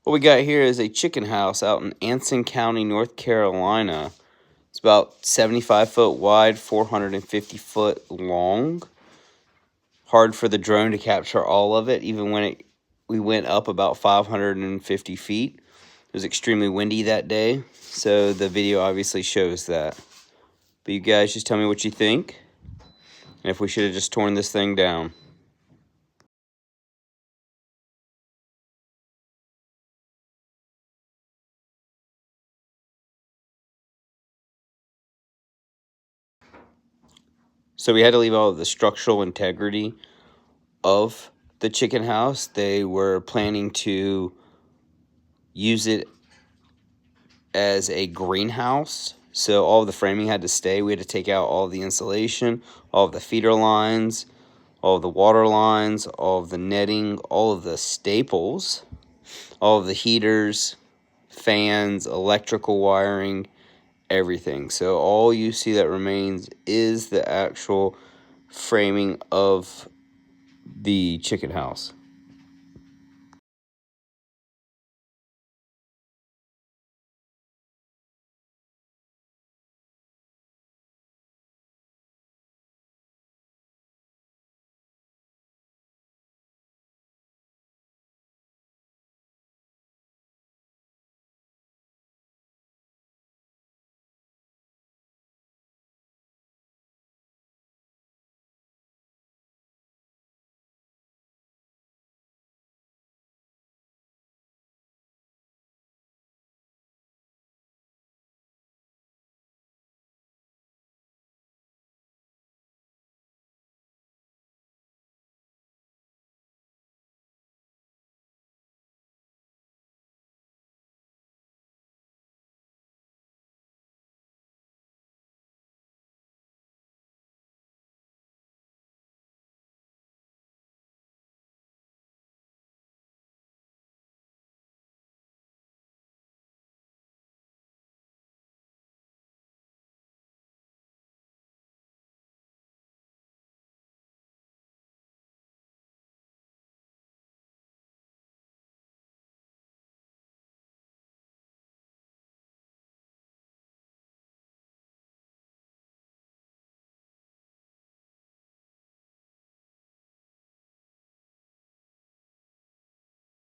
What we got here is a chicken house out in Anson County, North Carolina. It's about 75 foot wide, 450 foot long. Hard for the drone to capture all of it, even when we went up about 550 feet. It was extremely windy that day, so the video obviously shows that. But you guys just tell me what you think, and if we should have just torn this thing down. So we had to leave all of the structural integrity of the chicken house. They were planning to use it as a greenhouse, so all of the framing had to stay. We had to take out all of the insulation, all of the feeder lines, all of the water lines, all of the netting, all of the staples, all of the heaters, fans, electrical wiring, everything. So all you see that remains is the actual framing of the chicken house.